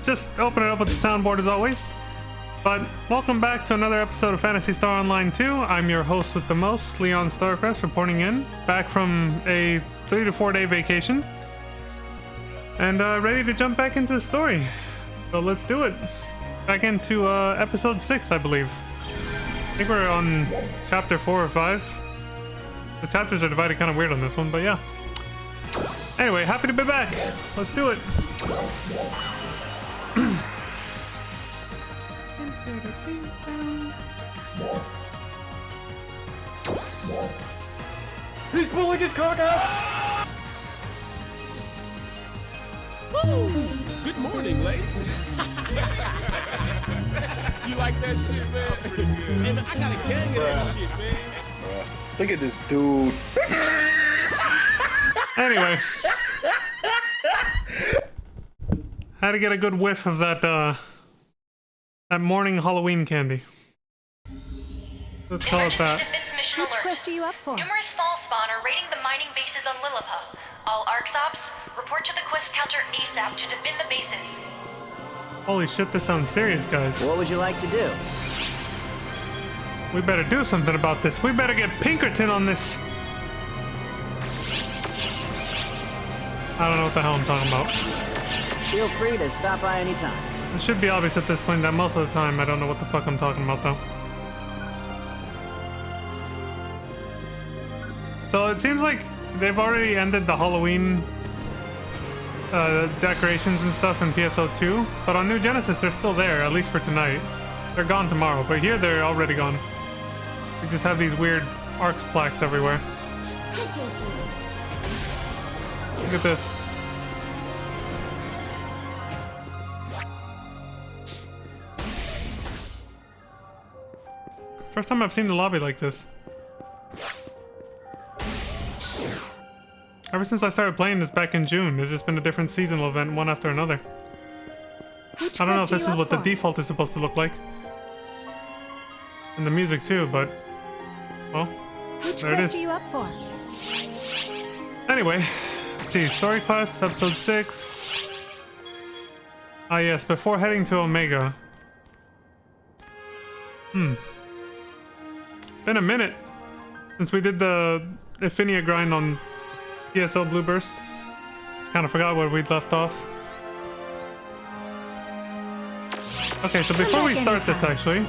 Just open it up with the soundboard as always. But welcome back to another episode of Phantasy Star Online 2. I'm your host with the most, Leon Starcrest, reporting in, back from a 3 to 4 day vacation. And ready to jump back into the story. So let's do it. Back into episode 6, I believe. I think we're on chapter 4 or 5. The chapters are divided kind of weird on this one, but yeah. Anyway, happy to be back. Let's do it. He's pulling his cock out! Woo! Good morning, ladies. You like that shit, man? Hey, man, I got a gang of that shit, man. Look at this dude. Anyway. Had to get a good whiff of that, that morning Halloween candy. Let's call it that. Which quest are you up for? Numerous fall spawn are raiding the mining bases on Lilliput. All ARCS ops, report to the quest counter ASAP to defend the bases. Holy shit, this sounds serious, guys. What would you like to do? We better do something about this. We better get Pinkerton on this. I don't know what the hell I'm talking about. Feel free to stop by anytime. It should be obvious at this point that most of the time I don't know what the fuck I'm talking about, though. So it seems like they've already ended the Halloween decorations and stuff in PSO2, but on New Genesis they're still there, at least for tonight. They're gone tomorrow, but here they're already gone. We just have these weird ARCS plaques everywhere. Look at this. First time I've seen the lobby like this. Ever since I started playing this back in June, there's just been a different seasonal event, one after another. I don't know if this is what the default is supposed to look like. And the music too, but... well, there it is. Which quest are you up for? Anyway, let's see, story quest, episode 6. Ah yes, before heading to Omega. Been a minute since we did the Ephinia grind on PSO Blue Burst. Kind of forgot where we'd left off. Okay, so before we start this actually,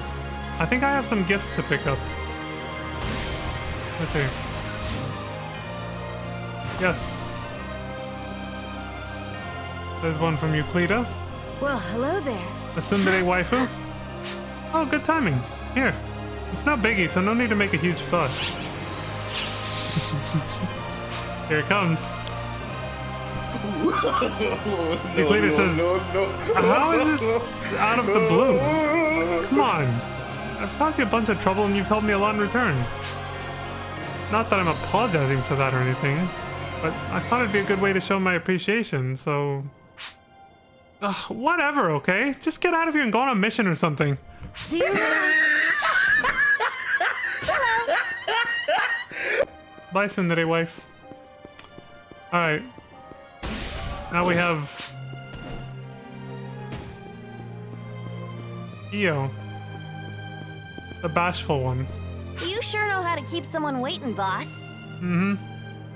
I think I have some gifts to pick up. Let's see. Yes. There's one from Euclida. Well, hello there. A tsundere waifu. Oh, good timing. Here. It's not biggie, so no need to make a huge fuss. Here it comes. Euclida says, how is this out of the blue? Come on. I've caused you a bunch of trouble and you've helped me a lot in return. Not that I'm apologizing for that or anything, but I thought it'd be a good way to show my appreciation, so... whatever, okay? Just get out of here and go on a mission or something. See you later. Bye, tsundere wife. Alright. Now we have... Io. The bashful one. You sure know how to keep someone waiting, boss. Mm-hmm.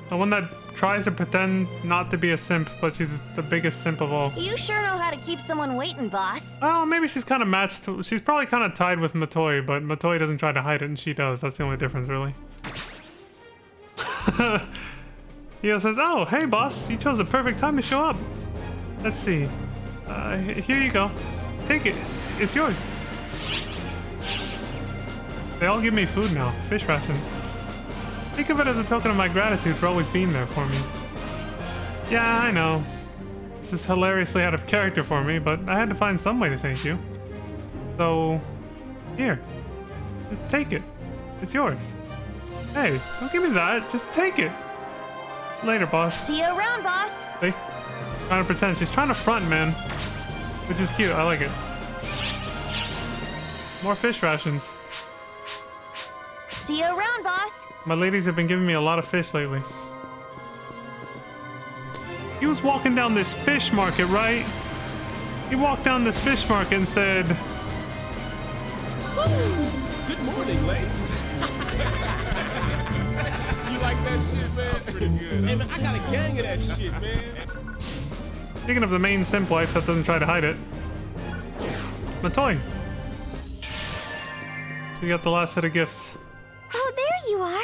The one that tries to pretend not to be a simp, but she's the biggest simp of all. You sure know how to keep someone waiting, boss. Oh, maybe she's kind of matched. She's probably kind of tied with Matoi, but Matoi doesn't try to hide it and she does. That's the only difference, really. Io says, oh, hey boss, you chose the perfect time to show up. Let's see. Here you go. Take it. It's yours. They all give me food now. Fish rations. Think of it as a token of my gratitude for always being there for me. Yeah, I know. This is hilariously out of character for me, but I had to find some way to thank you. So, here. Just take it. It's yours. Hey, don't give me that. Just take it. Later, boss. See you around, boss. See? Trying to pretend. She's trying to front, man. Which is cute. I like it. More fish rations. See you around, boss. My ladies have been giving me a lot of fish lately. He was walking down this fish market, right? He walked down this fish market and said, Good morning, ladies. You like that shit, man? Pretty good. Hey, man, I got a gang of that shit, man. speaking of the main simp wife that doesn't try to hide it, Matoy. You got the last set of gifts. Oh, there you are.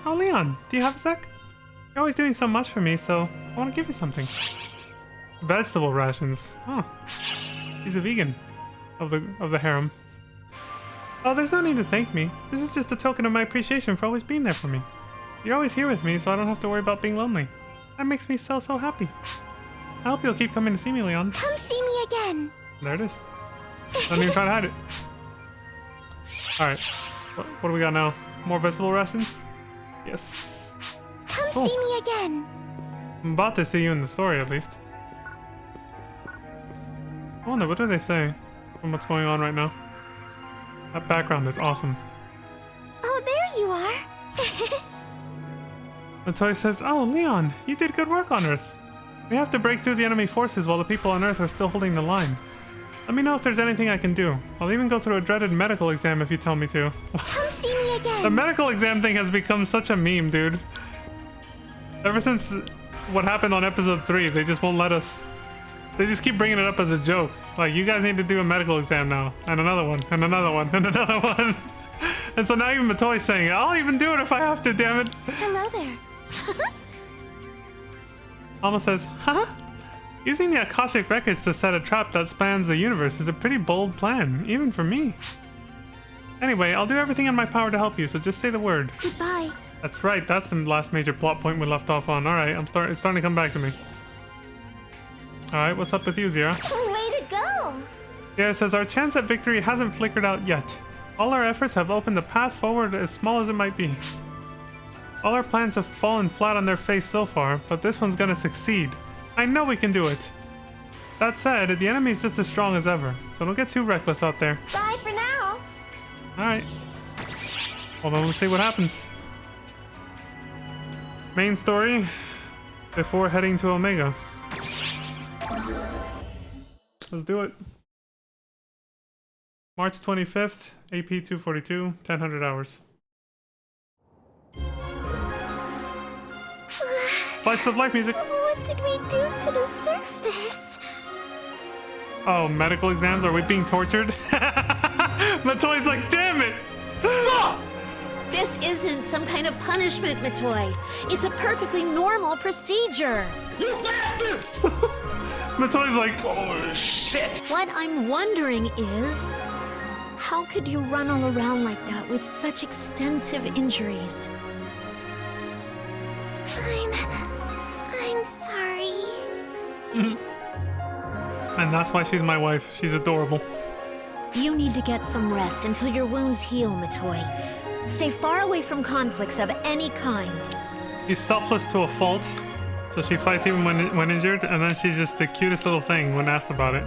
Oh, Leon, do you have a sec? You're always doing so much for me, so I want to give you something. Vegetable rations. Oh, he's a vegan of the harem. Oh, there's no need to thank me. This is just a token of my appreciation for always being there for me. You're always here with me, so I don't have to worry about being lonely. That makes me so happy. I hope you'll keep coming to see me, Leon. Come see me again. There it is. Don't even try to hide it. Alright. What do we got now? More vegetable rations? Yes. Come Cool. see me again. I'm about to see you in the story, at least. I wonder, what do they say from what's going on right now? That background is awesome. Oh, there you are. The toy says, "Oh, Leon, you did good work on Earth. We have to break through the enemy forces while the people on Earth are still holding the line. Let me know if there's anything I can do. I'll even go through a dreaded medical exam if you tell me to." Come see me again. The medical exam thing has become such a meme, dude. Ever since what happened on episode 3, they just won't let us. They just keep bringing it up as a joke. Like, you guys need to do a medical exam now. And another one. And another one. And another one. And so now even Matoy's saying, I'll even do it if I have to, damn it. Hello there. Alma says, huh? Using the Akashic records to set a trap that spans the universe is a pretty bold plan, even for me. Anyway, I'll do everything in my power to help you, so just say the word. Goodbye. That's right, that's the last major plot point we left off on. Alright, it's starting to come back to me. Alright, what's up with you, Zira? Way to go. Yeah, it says, our chance at victory hasn't flickered out yet. All our efforts have opened the path forward, as small as it might be. All our plans have fallen flat on their face so far, but this one's gonna succeed. I know we can do it. That said, the enemy's just as strong as ever, so don't get too reckless out there. Bye for now. Alright. Well then, let's see what happens. Main story before heading to Omega. Let's do it. March 25th, AP 242, 1000 hours. Slice of life music. What did we do to deserve this? Oh, medical exams? Are we being tortured? Matoy's like, damn it! This isn't some kind of punishment, Matoy. It's a perfectly normal procedure. Matoy's like, What I'm wondering is, how could you run all around like that with such extensive injuries? I'm sorry. and that's why she's my wife. She's adorable. You need to get some rest until your wounds heal, Matoy. Stay far away from conflicts of any kind. She's selfless to a fault, so she fights even when injured, and then she's just the cutest little thing when asked about it.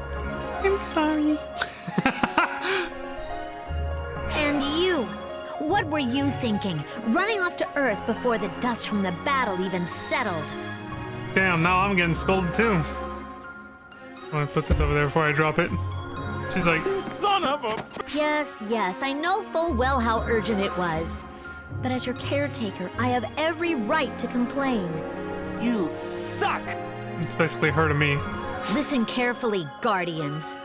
I'm sorry. And you? What were you thinking? Running off to Earth before the dust from the battle even settled? Damn, now I'm getting scolded too. I'm gonna put this over there before I drop it. She's like, Son of a... Yes, I know full well how urgent it was. But as your caretaker, I have every right to complain. You suck! it's basically her to me. Listen carefully, Guardians.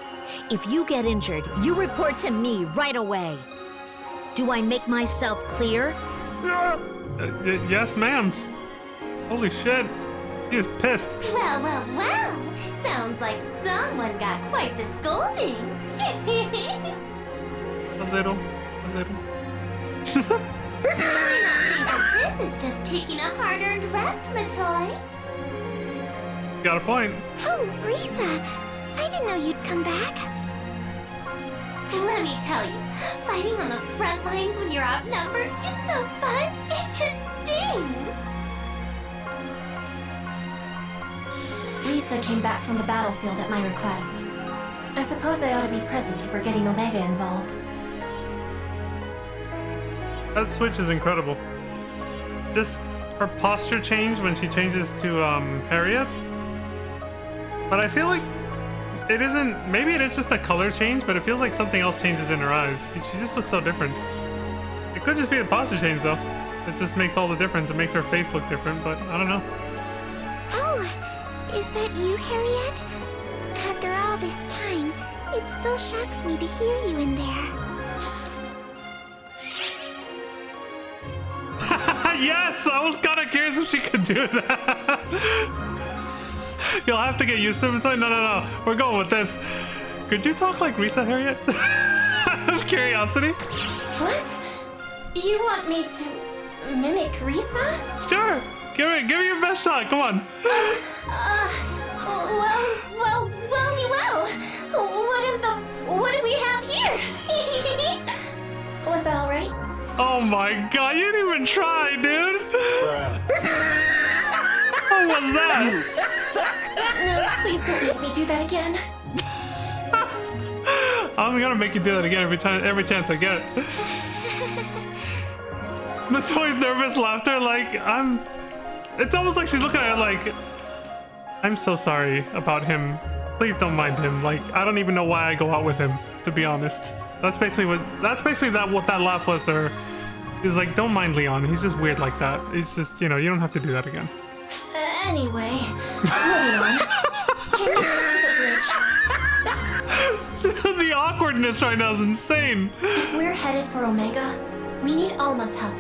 If you get injured, you report to me right away. Do I make myself clear? Yes, ma'am. Holy shit. He is pissed. Well. Sounds like someone got quite the scolding. A little. This is just taking a hard-earned rest, Matoy. Got a point. Oh, Risa, I didn't know you'd come back. Let me tell you, fighting on the front lines when you're outnumbered is so fun, it just stings. Lisa came back from the battlefield at my request. I suppose I ought to be present if we're getting Omega involved. That switch is incredible. Just her posture change when she changes to Harriet. But I feel like it isn't. Maybe it is just a color change, but it feels like something else changes in her eyes. She just looks so different. It could just be the posture change, though. It just makes all the difference. It makes her face look different, but I don't know. Oh, is that you, Harriet? After all this time, it still shocks me to hear you in there. Yes! I was kind of curious if she could do that. You'll have to get used to it. No. We're going with this. Could you talk like Risa, Harriet? Out of curiosity? What? You want me to mimic Risa? Sure. Give me your best shot. Come on. What do we have here? Was that all right? Oh my god, you didn't even try, dude. What was that? No, please don't make me do that again. I'm gonna make you do that again every chance I get. The toy's nervous laughter, like it's almost like she's looking at it like, I'm so sorry about him. Please don't mind him. Like, I don't even know why I go out with him, to be honest. That's basically what that laugh was to her. He was like, don't mind Leon. He's just weird like that. It's just, you don't have to do that again. Anyway, moving on. Can you get to the bridge? The awkwardness right now is insane. If we're headed for Omega, we need Alma's help.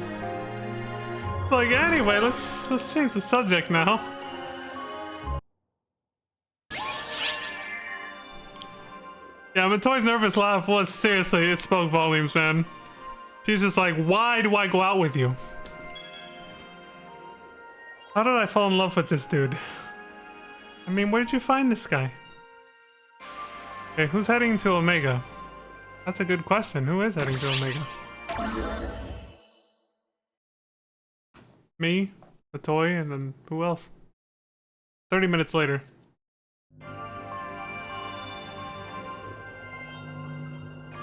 Like, anyway, let's change the subject now. Yeah, Matoy's nervous laugh was seriously, it spoke volumes, man. She's just like, why do I go out with you? How did I fall in love with this dude? I mean, where did you find this guy? Okay, who's heading to Omega? That's a good question. Who is heading to Omega? Me, Matoy, and then who else? 30 minutes later.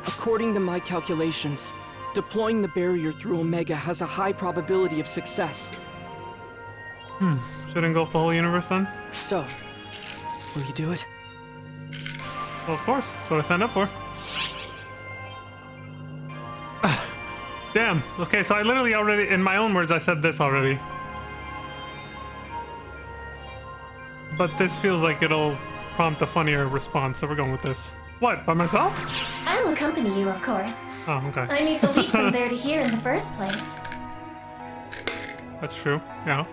According to my calculations, deploying the barrier through Omega has a high probability of success. Should engulf the whole universe then? So, will you do it? Well, of course. That's what I signed up for. Damn. Okay, so I literally already, in my own words, I said this already. But this feels like it'll prompt a funnier response, so we're going with this. What, by myself? I'll accompany you, of course. Oh, okay. I made the leap from there to here in the first place. That's true, yeah.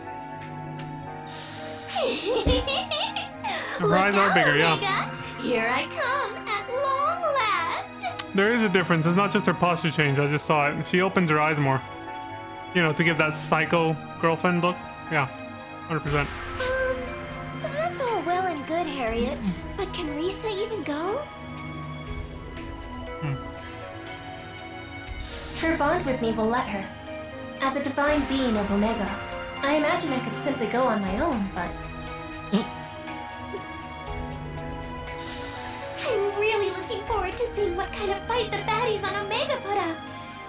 Her Look eyes are out, bigger, yeah. Omega. Here I come, at long last. There is a difference. It's not just her posture change. I just saw it. She opens her eyes more. To give that psycho girlfriend look. Yeah, 100%. That's all well and good, Harriet. But can Risa even go? Her bond with me will let her. As a divine being of Omega, I imagine I could simply go on my own, but... I'm really looking forward to seeing what kind of fight the baddies on Omega put up.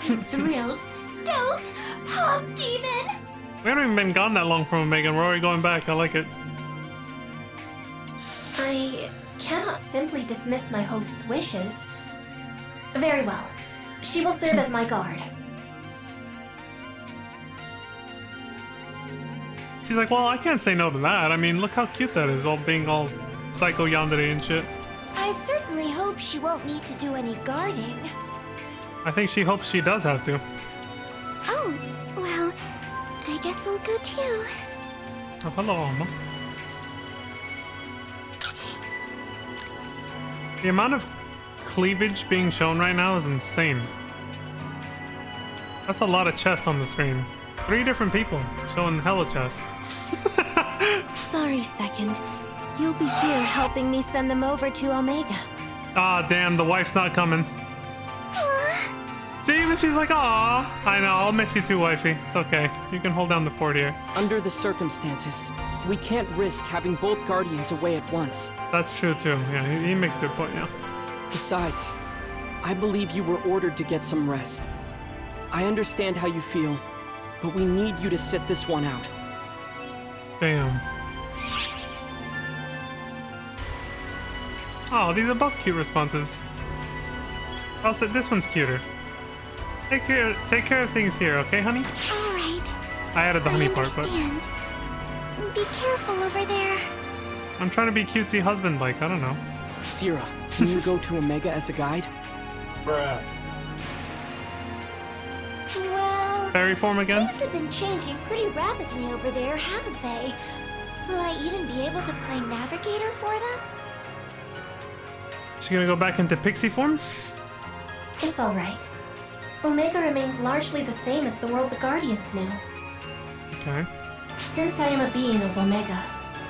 I'm thrilled, stoked, pumped even. We haven't even been gone that long from Omega, and we're already going back. I like it. I cannot simply dismiss my host's wishes. Very well. She will serve as my guard. She's like, well, I can't say no to that. I mean, look how cute that is, all being all psycho yandere and shit. I certainly hope she won't need to do any guarding. I think she hopes she does have to. Oh, well, I guess I'll go too. Oh, hello, Alma. The amount of cleavage being shown right now is insane. That's a lot of chest on the screen. 3 different people showing hella chest. Sorry, Second. You'll be here helping me send them over to Omega. Ah, damn, the wife's not coming. See, but she's like, aw. I know, I'll miss you too, wifey. It's okay. You can hold down the fort here. Under the circumstances, we can't risk having both Guardians away at once. That's true, too. Yeah, he makes a good point, yeah. Besides, I believe you were ordered to get some rest. I understand how you feel, but we need you to sit this one out. Damn. Oh, these are both cute responses. Also, this one's cuter. Take care of things here, okay, honey? All right. I added the honey part, but understand. Be careful over there. I'm trying to be cutesy husband-like. I don't know. Sierra, can you go to Omega as a guide? Bruh. Well, Fairy form again? things have been changing pretty rapidly over there, haven't they? Will I even be able to play navigator for them? She gonna go back into pixie form? It's alright. Omega remains largely the same as the world the Guardians knew. Okay. Since I am a being of Omega,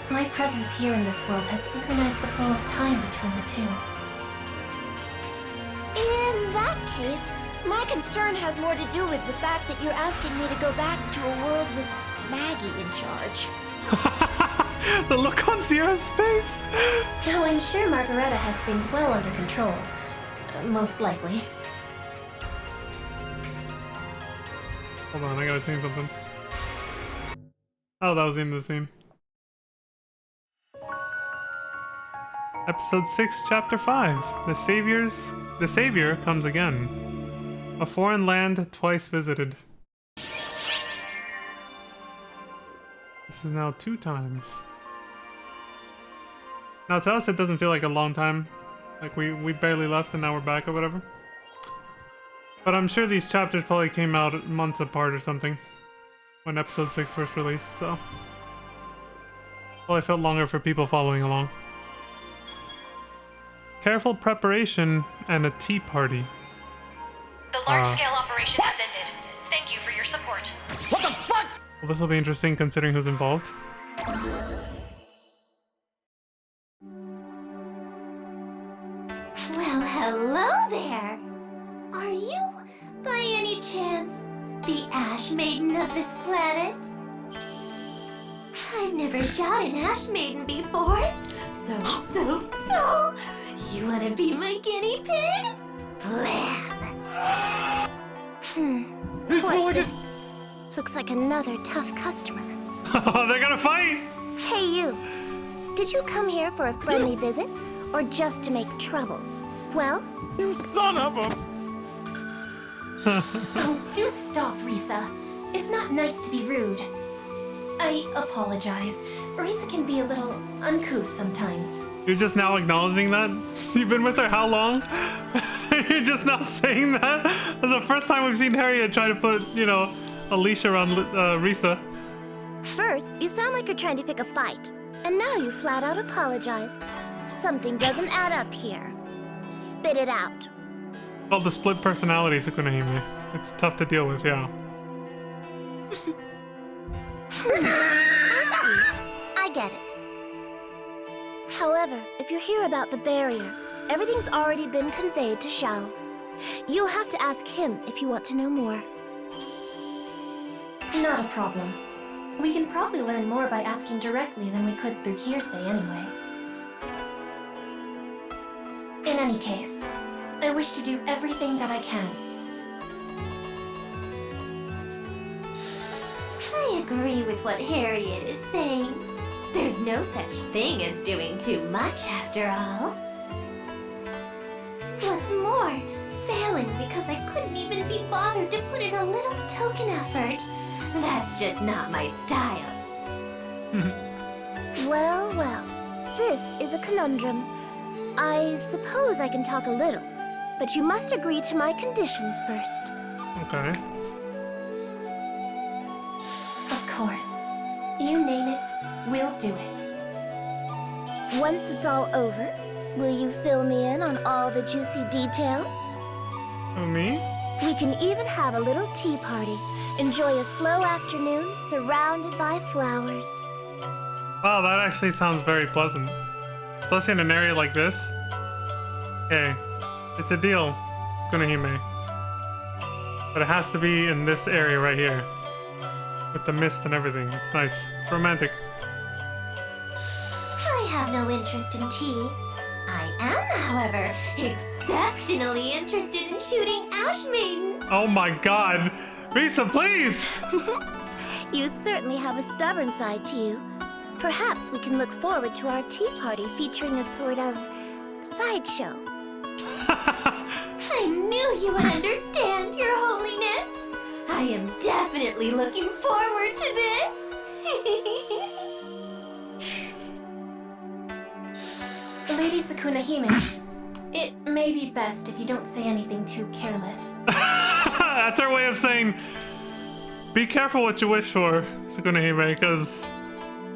my presence here in this world has synchronized the flow of time between the two. In that case, my concern has more to do with the fact that you're asking me to go back to a world with Maggie in charge. The look on Sierra's face! Though I'm sure Margareta has things well under control. Most likely. Hold on, I gotta change something. Oh, that was the end of the scene. Episode 6, Chapter 5. The Savior comes again. A foreign land twice visited. This is now 2 times. Now to us it doesn't feel like a long time. Like we barely left and now we're back or whatever. But I'm sure these chapters probably came out months apart or something. When episode 6 first released, so. Well, I felt longer for people following along. Careful preparation and a tea party. The large-scale operation has ended. Thank you for your support. What the fuck? Well, this will be interesting considering who's involved. Well, hello there. Are you, by any chance, the Ash Maiden of this planet? I've never shot an Ash Maiden before. So, you wanna be my guinea pig? Blam. What's this? Looks like another tough customer. Oh, they're gonna fight! Hey, you. Did you come here for a friendly visit, or just to make trouble? Well, You son of a... Oh, do stop, Risa. It's not nice to be rude. I apologize. Risa can be a little uncouth sometimes. You're just now acknowledging that? You've been with her how long? You're just now saying that? That's the first time we've seen Harriet try to put, you know, a leash around Risa. first, you sound like you're trying to pick a fight. And now you flat out apologize. Something doesn't add up here. Spit it out. Well, the split personality, Tsukunahime. It's tough to deal with, yeah. I see. I get it. However, if you hear about the barrier, everything's already been conveyed to Shao. You'll have to ask him if you want to know more. Not a problem. We can probably learn more by asking directly than we could through hearsay anyway. In any case, I wish to do everything that I can. I agree with what Harriet is saying. There's no such thing as doing too much after all. What's more, failing because I couldn't even be bothered to put in a little token effort. That's just not my style. Well, this is a conundrum. I suppose I can talk a little, but you must agree to my conditions first. Okay. Of course. You name it, we'll do it. Once it's all over, will you fill me in on all the juicy details? Oh, me? We can even have a little tea party. Enjoy a slow afternoon surrounded by flowers. Wow, that actually sounds very pleasant. Especially in an area like this. Okay, it's a deal, Tsukunahime. But it has to be in this area right here. With the mist and everything. It's nice. It's romantic. I have no interest in tea. I am, however, exceptionally interested in shooting Ash Maidens. Oh my god! Risa, please! You certainly have a stubborn side to you. Perhaps we can look forward to our tea party featuring a sort of sideshow. I knew you would understand, Your Holiness. I am definitely looking forward to this. Lady Sukuna Hime, it may be best if you don't say anything too careless. That's our way of saying, be careful what you wish for, Sukuna Hime, because,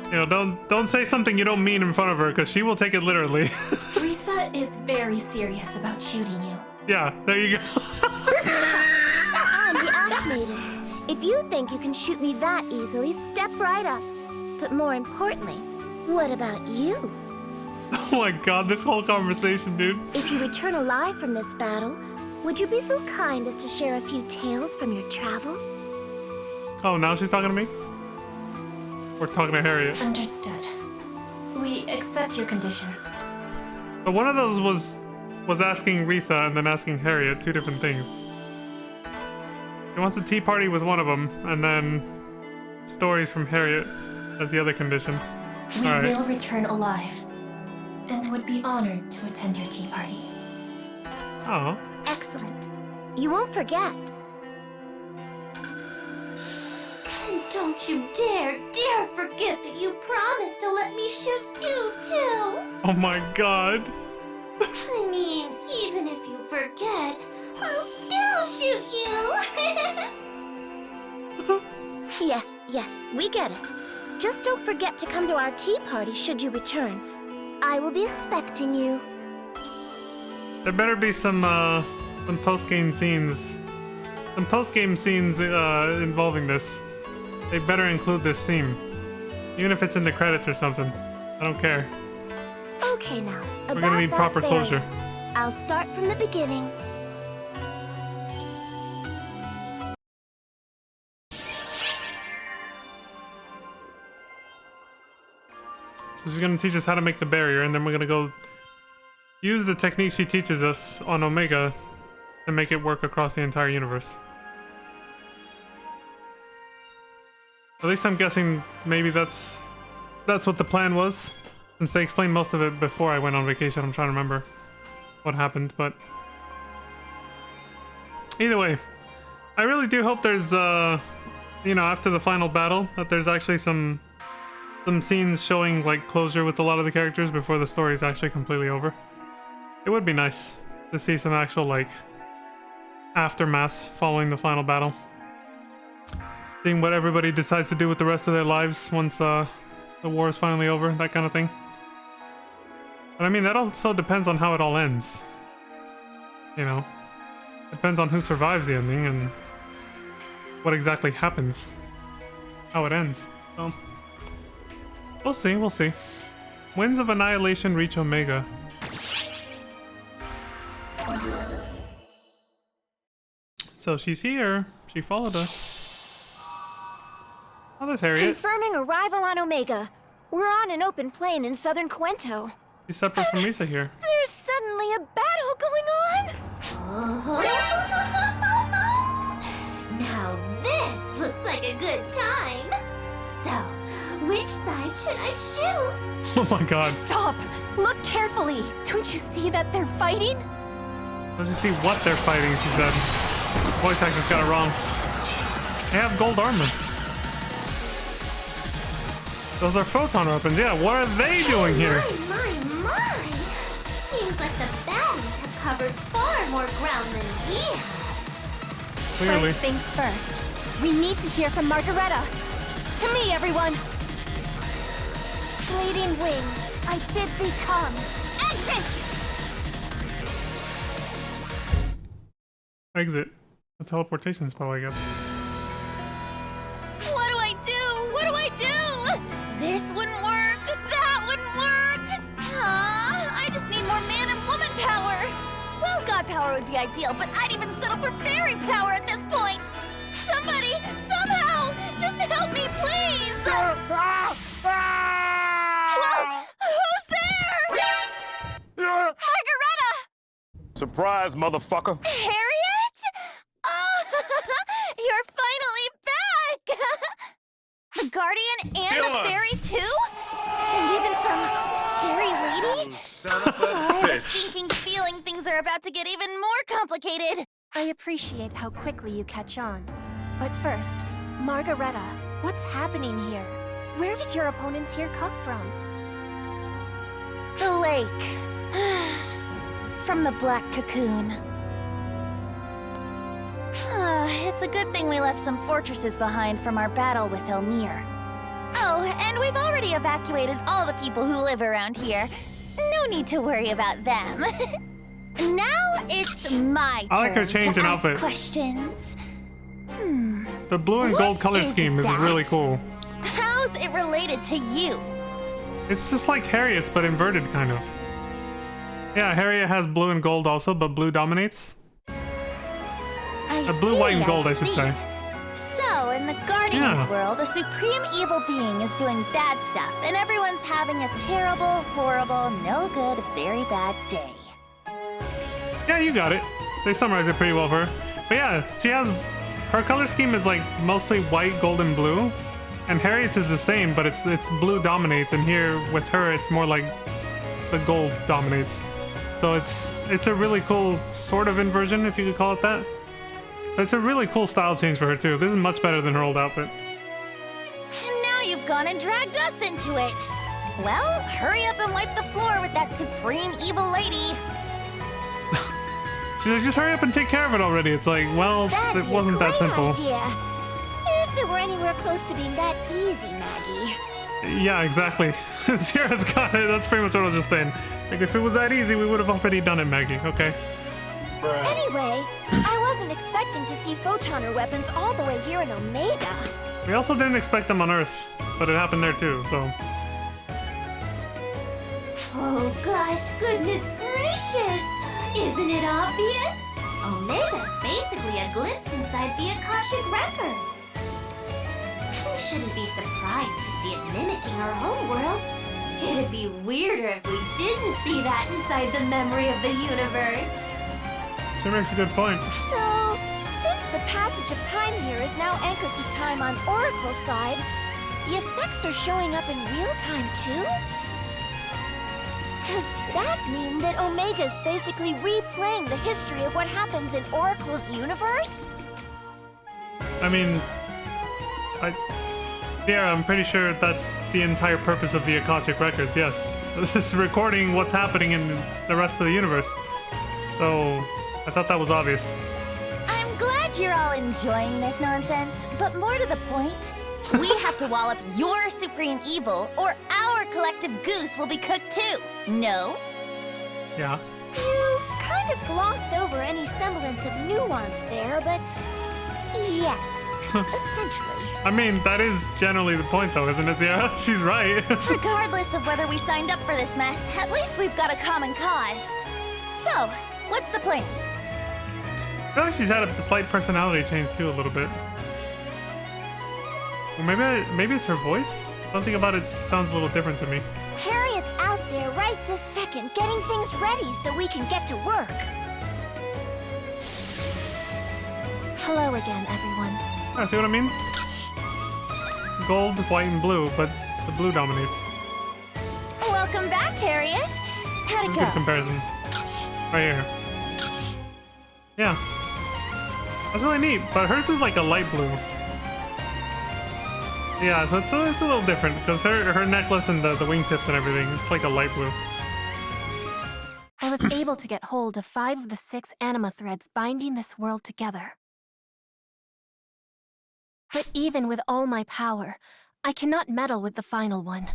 you know, don't say something you don't mean in front of her, because she will take it literally. Risa is very serious about shooting you. Yeah, there you go. I'm the Ash Maiden. If you think you can shoot me that easily, step right up. But more importantly, what about you? Oh my god, this whole conversation, dude. If you return alive from this battle, would you be so kind as to share a few tales from your travels? Oh, now she's talking to me? We're talking to Harriet. Understood. We accept your conditions. But one of those was asking Risa and then asking Harriet, two different things. He wants a tea party with one of them, and then stories from Harriet as the other condition. We All right. will return alive, and would be honored to attend your tea party. Oh. Excellent. You won't forget. And don't you dare forget that you promised to let me shoot you too! Oh my god. I mean, even if you forget, I'll still shoot you! Yes, we get it. Just don't forget to come to our tea party should you return. I will be expecting you. There better be some post-game scenes. Some post-game scenes involving this. They better include this theme. Even if it's in the credits or something. I don't care. Okay now, We're gonna need proper closure. I'll start from the beginning. So she's gonna teach us how to make the barrier, and then we're gonna go use the technique she teaches us on Omega to make it work across the entire universe. At least I'm guessing maybe that's what the plan was. Since they explained most of it before I went on vacation, I'm trying to remember what happened, but either way, I really do hope there's you know, after the final battle, that there's actually some scenes showing like closure with a lot of the characters before the story is actually completely over. It would be nice to see some actual like aftermath following the final battle. Seeing what everybody decides to do with the rest of their lives once the war is finally over, that kind of thing. But I mean, that also depends on how it all ends. You know? Depends on who survives the ending and what exactly happens. How it ends. So, we'll see. Winds of Annihilation reach Omega. So she's here. She followed us. Oh, there's Harriet. Confirming arrival on Omega. We're on an open plain in southern Cuento. She's separate from Risa here. There's suddenly a battle going on. Now this looks like a good time. So, which side should I shoot? Oh my god. Stop! Look carefully. Don't you see that they're fighting? Don't you see what they're fighting, she said. Voice actress got it wrong. They have gold armor. Those are photon weapons. Yeah, what are they doing here? My. Seems like the baddies have covered far more ground than we have. Clearly. First things first. We need to hear from Margareta. To me, everyone. Bleeding wings, I bid thee come. Exit! Exit. A teleportation spell, I guess. What do I do? This wouldn't work. That wouldn't work. I just need more man and woman power. Well, god power would be ideal, but I'd even settle for fairy power at this point. Somebody, somehow, just help me, please. Whoa, who's there? Margareta! Surprise, motherfucker. Harriet? Oh, you're finally back! The Guardian and Kill the her. Fairy too? And even some scary lady? Son of a I bitch. think about to get even more complicated. I appreciate how quickly you catch on. But first, Margareta, what's happening here? Where did your opponents here come from? The lake. From the Black Cocoon. It's a good thing we left some fortresses behind from our battle with Elmir. Oh, and we've already evacuated all the people who live around here. No need to worry about them. Now it's my turn I like her change to in ask outfit. questions. The blue and gold What color is scheme is that? really cool. How's it related to you? It's just like Harriet's, but inverted, kind of. Yeah, Harriet has blue and gold also, but blue dominates. Blue, white, and gold, I should say. So, in the Guardians world, a supreme evil being is doing bad stuff, and everyone's having a terrible, horrible, no good, very bad day. Yeah, you got it. They summarize it pretty well for her. But yeah, her color scheme is like mostly white, gold, and blue. And Harriet's is the same, but it's blue dominates, and here with her it's more like the gold dominates. So it's a really cool sort of inversion, if you could call it that. But it's a really cool style change for her too. This is much better than her old outfit. And now you've gone and dragged us into it. Well, hurry up and wipe the floor with that supreme evil lady. She's like, just hurry up and take care of it already. It's like, well, it wasn't that simple. Idea. If it were anywhere close to being that easy, Maggie. Yeah, exactly. Sierra's got it. That's pretty much what I was just saying. Like, if it was that easy, we would have already done it, Maggie. Okay. Anyway, I wasn't expecting to see photoner weapons all the way here in Omega. We also didn't expect them on Earth, but it happened there too, so. Oh gosh, goodness gracious! Isn't it obvious? Omega's basically a glimpse inside the Akashic Records. We shouldn't be surprised to see it mimicking our home world. It'd be weirder if we didn't see that inside the memory of the universe. She makes a good point. So, since the passage of time here is now anchored to time on Oracle's side, the effects are showing up in real time too? Does that mean that Omega's basically replaying the history of what happens in Oracle's universe? I mean, yeah, I'm pretty sure that's the entire purpose of the Akashic Records, yes. This is recording what's happening in the rest of the universe. So, I thought that was obvious. I'm glad you're all enjoying this nonsense, but more to the point, we have to wall up your supreme evil, or our collective goose will be cooked too. No? Yeah. You kind of glossed over any semblance of nuance there, but yes, essentially. I mean, that is generally the point though, isn't it, Sierra? She's right. Regardless of whether we signed up for this mess, at least we've got a common cause. So, what's the plan? I feel like she's had a slight personality change too, a little bit. Or maybe it's her voice? Something about it sounds a little different to me. Harriet's out there right this second, getting things ready so we can get to work. Hello again, everyone. Ah, see what I mean? Gold, white, and blue, but the blue dominates. Welcome back, Harriet. How'd it go? Good comparison. Right here. Yeah. That's really neat, but hers is like a light blue. Yeah, so it's a little different, because her necklace and the wingtips and everything, it's like a light blue. I was able to get hold of 5 of the 6 anima threads binding this world together. But even with all my power, I cannot meddle with the final one.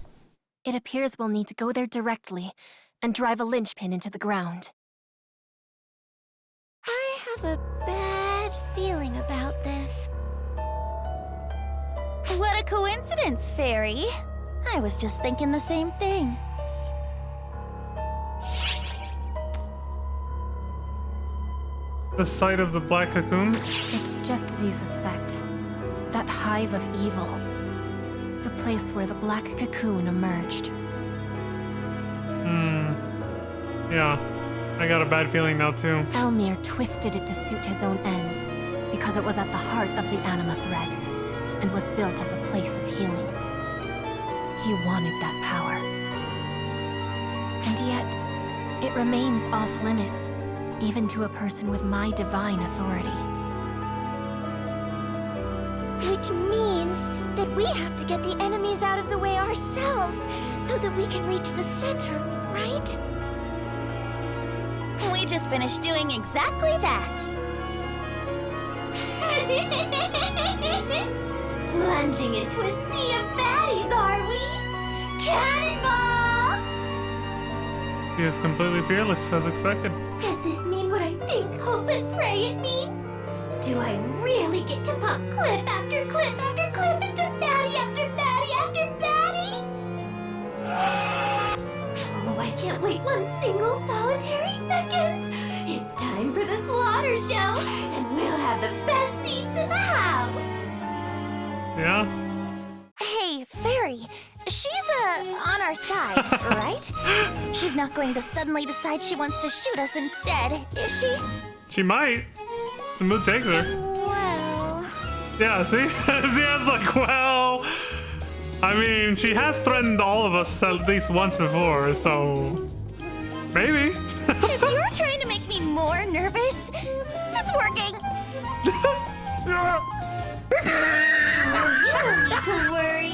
It appears we'll need to go there directly and drive a linchpin into the ground. I have a bad feeling about this. What a coincidence, Fairy. I was just thinking the same thing. The site of the Black Cocoon? It's just as you suspect. That hive of evil. The place where the Black Cocoon emerged. Yeah. I got a bad feeling now, too. Elmir twisted it to suit his own ends, because it was at the heart of the anima thread, and was built as a place of healing. He wanted that power. And yet, it remains off limits, even to a person with my divine authority. Which means that we have to get the enemies out of the way ourselves so that we can reach the center, right? We just finished doing exactly that. Plunging into a sea of baddies, are we? Cannonball! She is completely fearless, as expected. Does this mean what I think, hope, and pray it means? Do I really get to pump clip after clip after clip into baddie after baddie after baddie? Oh, I can't wait one single solitary second. It's time for the slaughter show, and we'll have the best seats in the house. Yeah? Hey, Fairy, she's on our side, right? She's not going to suddenly decide she wants to shoot us instead, is she? She might. The mood takes her. Well... Yeah, see? See, I was like, well... I mean, she has threatened all of us at least once before, so... Maybe. If you're trying to make me more nervous, it's working. Oh, you don't need to worry.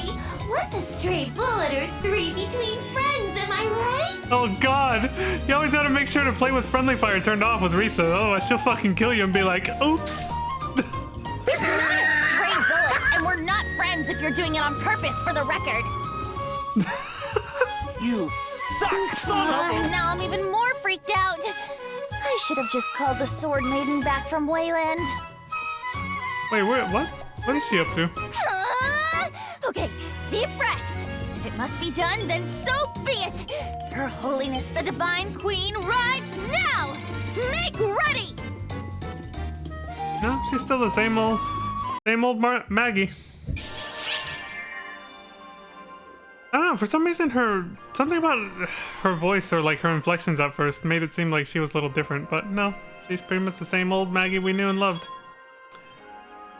What's a stray bullet or three between friends, am I right? Oh god, you always gotta make sure to play with friendly fire turned off with Risa, otherwise she'll fucking kill you and be like, oops. It's not a stray bullet, and we're not friends if you're doing it on purpose, for the record. You suck, son of a... Now I'm even more freaked out. I should have just called the Sword Maiden back from Wayland. Wait, what? What is she up to? Okay, deep breaths. If it must be done, then so be it. Her Holiness the Divine Queen rides now. Make ready. No, she's still the same old Maggie. I don't know, for some reason something about her voice or like her inflections at first made it seem like she was a little different, but no, she's pretty much the same old Maggie we knew and loved.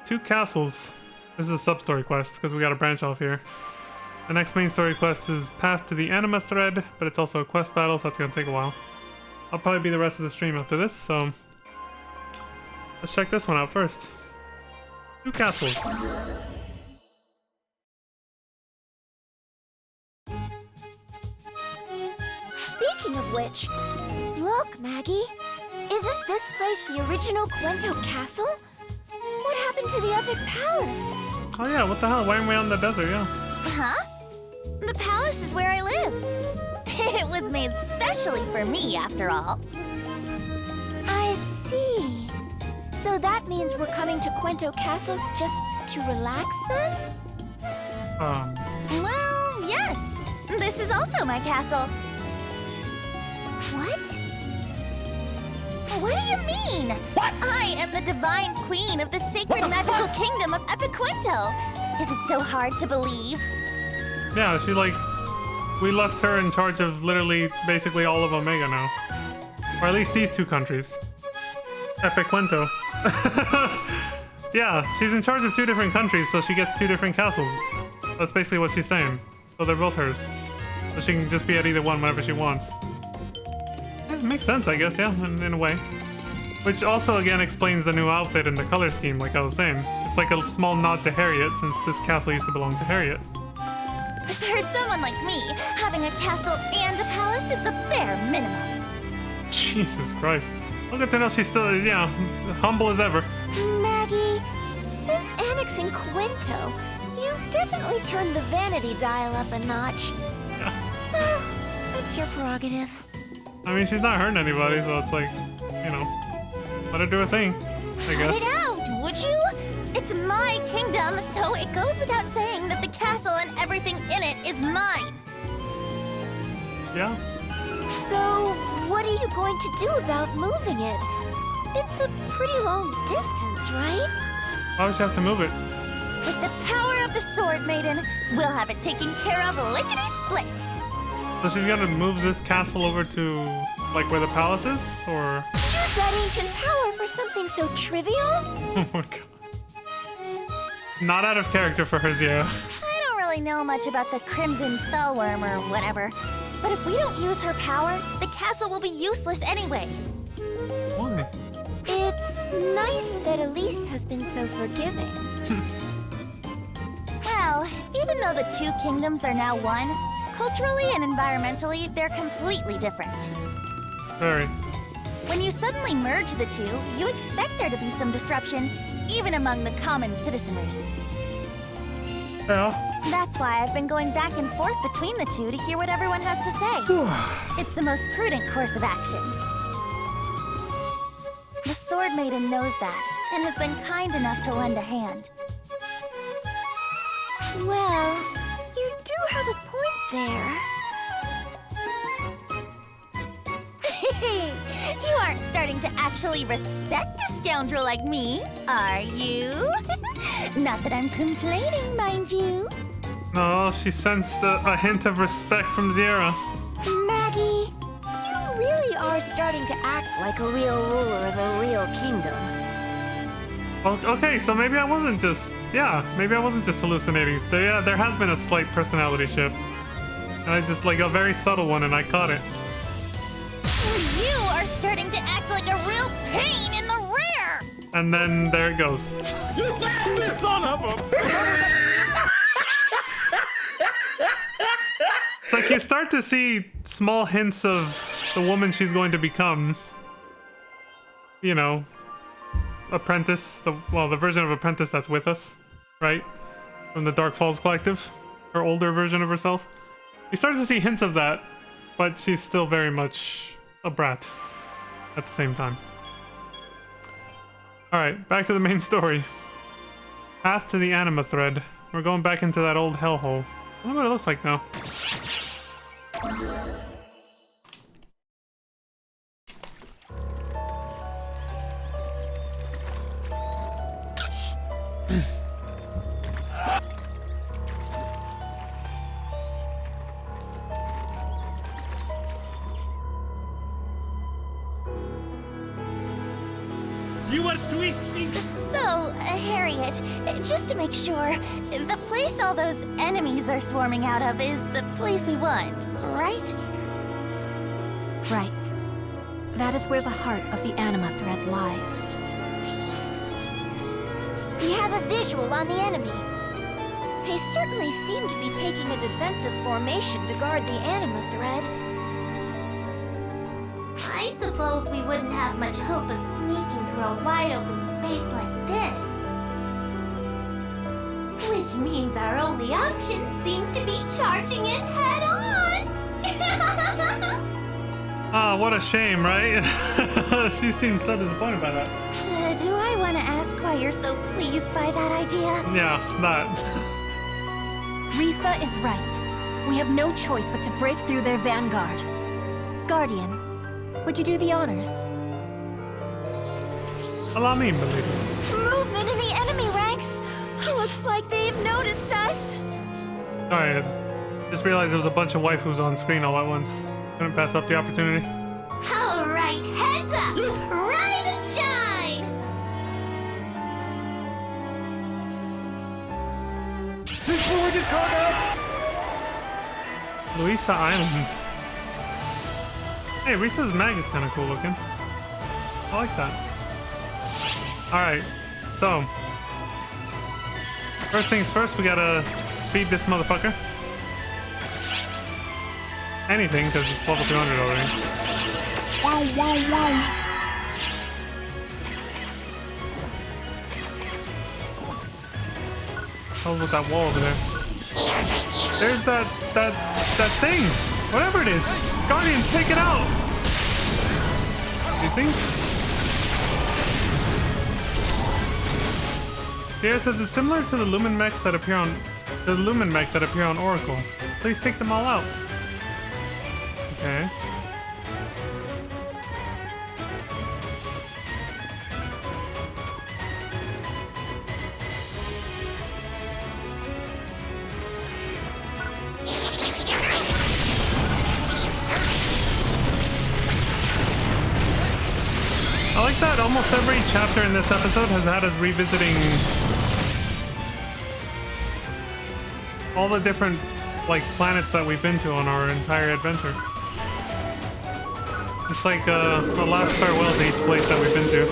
2 castles. This is a sub-story quest because we got to branch off here. The next main story quest is Path to the Anima Thread, but it's also a quest battle, so that's gonna take a while. I'll probably be the rest of the stream after this, so let's check this one out first. 2 castles. Speaking of which, look, Maggie. Isn't this place the original Cuento Castle? What happened to the Epic Palace? Oh yeah, what the hell? Why aren't we out in the desert? Yeah. Huh? The palace is where I live. It was made specially for me, after all. I see. So that means we're coming to Cuento Castle just to relax then? Well, yes. This is also my castle. What? What do you mean? What? I am the divine queen of the sacred magical kingdom of Epiquento. Is it so hard to believe? Yeah, we left her in charge of literally basically all of Omega now. Or at least these 2 countries. Epiquento. Yeah, she's in charge of 2 different countries, so she gets 2 different castles. That's basically what she's saying. So they're both hers. So she can just be at either one whenever she wants. It makes sense, I guess, yeah, in a way. Which also, again, explains the new outfit and the color scheme, like I was saying. It's like a small nod to Harriet, since this castle used to belong to Harriet. For someone like me, having a castle and a palace is the bare minimum. Jesus Christ. Look at her, she's still, yeah, humble as ever. Maggie, since annexing Cuento, you've definitely turned the vanity dial up a notch. Yeah. Well, that's your prerogative. I mean, she's not hurting anybody, so it's like, you know, let her do her thing, I guess. Cut it out, would you? It's my kingdom, so it goes without saying that the castle and everything in it is mine. Yeah. So, what are you going to do about moving it? It's a pretty long distance, right? Why would you have to move it? With the power of the Sword Maiden, we'll have it taken care of lickety-split. So she's gonna move this castle over to, like, where the palace is, or? Use that ancient power for something so trivial? Oh my god. Not out of character for her, Zia. I don't really know much about the Crimson Fellworm or whatever, but if we don't use her power, the castle will be useless anyway. Nice that Elise has been so forgiving. Well, even though the two kingdoms are now one, culturally and environmentally, they're completely different. Very. When you suddenly merge the two, you expect there to be some disruption, even among the common citizenry. Yeah. That's why I've been going back and forth between the two to hear what everyone has to say. It's the most prudent course of action. The Sword Maiden knows that, and has been kind enough to lend a hand. Well, you do have a point there. You aren't starting to actually respect a scoundrel like me, are you? Not that I'm complaining, mind you. No, she sensed a hint of respect from Zira. Maggie, you really are starting to act like a real ruler of a real kingdom. Okay, so maybe I wasn't just... Yeah, maybe I wasn't just hallucinating. There has been a slight personality shift. And I just, like, a very subtle one, and I caught it. You are starting to act like a real pain in the rear! And then there it goes. You bastard son of a... It's like you start to see small hints of the woman she's going to become. You know, Apprentice, the version of Apprentice that's with us, right? From the Dark Falls Collective, her older version of herself. You start to see hints of that, but she's still very much a brat at the same time. Alright, back to the main story. Path to the Anima Thread. We're going back into that old hellhole. I wonder what it looks like now. You are twisting. So, Harriet, just to make sure, the place all those enemies are swarming out of is the place we want, right? Right. That is where the heart of the Anima Thread lies. We have a visual on the enemy. They certainly seem to be taking a defensive formation to guard the Anima Thread. I suppose we wouldn't have much hope of sneaking through a wide-open space like this. Which means our only option seems to be charging it head-on! Ah, what a shame, right? She seems so disappointed by that. Do I want to ask why you're so pleased by that idea? Yeah, that. Risa is right. We have no choice but to break through their vanguard. Guardian, would you do the honors? Allow me, believe. Movement in the enemy ranks! Looks like they've noticed us! Sorry, I just realized there was a bunch of waifus on screen all at once. Couldn't pass up the opportunity. Alright, heads up! Rise and shine! This board is caught up. Luisa Island. Hey, Risa's mag is kind of cool looking. I like that. Alright, so. First things first, we gotta feed this motherfucker. Anything, because it's level 200 already. Wow, wow, wow. How's with that wall over there? There's that thing! Whatever it is! Guardians, take it out! These things? Pierre says it's similar to the Lumen mechs that appear on Oracle. Please take them all out. Okay. I like that almost every chapter in this episode has had us revisiting all the different, like, planets that we've been to on our entire adventure. It's like a last farewell to each place that we've been to.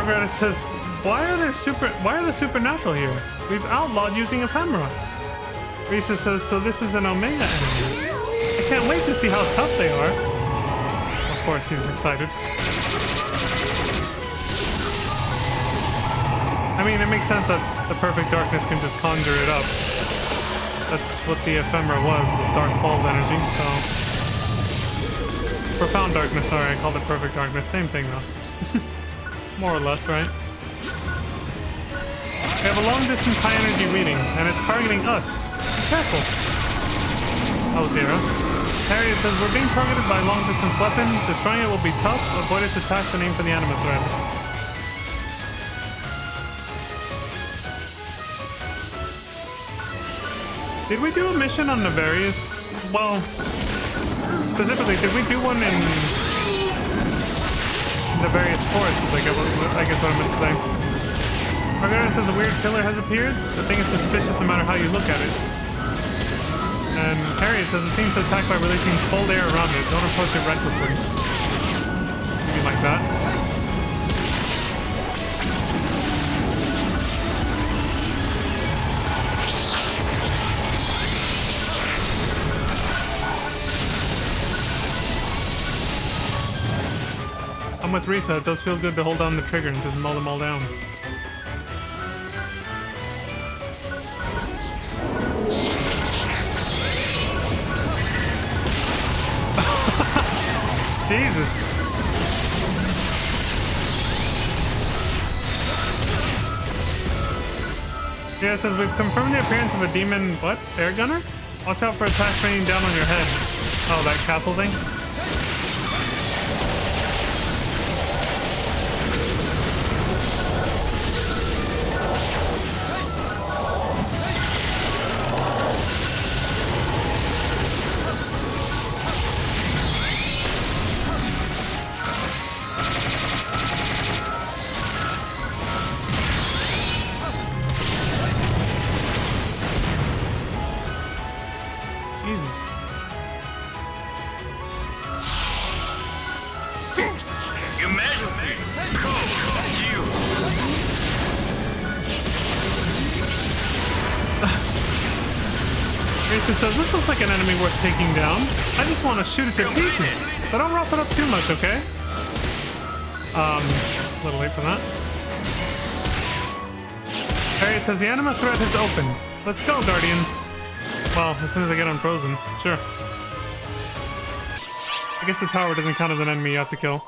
Margareta says, why are the supernatural here? We've outlawed using ephemera. Risa says, so this is an Omega enemy. I can't wait to see how tough they are. Of course, he's excited. I mean, it makes sense that the perfect darkness can just conjure it up. That's what the ephemera was dark falls energy, so... Profound darkness, sorry, I called it perfect darkness. Same thing, though. More or less, right? We have a long-distance high-energy reading, and it's targeting us. Be careful. Oh, Zero. Harriet says, we're being targeted by a long-distance weapon. Destroying it will be tough. Avoid its attacks and aim for the anima thread. Did we do a mission on the various... Well, specifically, did we do one in the various forests? I guess what I meant to say. Margareta says a weird killer has appeared. The thing is suspicious no matter how you look at it. And Harriet says it seems to attack by releasing cold air around it. Don't approach it recklessly. Maybe like that. I'm with Risa. It does feel good to hold down the trigger and just mull them all down. Jesus. Yeah, it says we've confirmed the appearance of a demon, what? Air gunner? Watch out for attacks raining down on your head. Oh, that castle thing? Says this looks like an enemy worth taking down. I just want to shoot it to pieces, so don't rough it up too much, okay? A little late for that. Harriet says the anima thread has opened. Let's go, Guardians. Well, as soon as I get unfrozen, sure. I guess the tower doesn't count as an enemy you have to kill.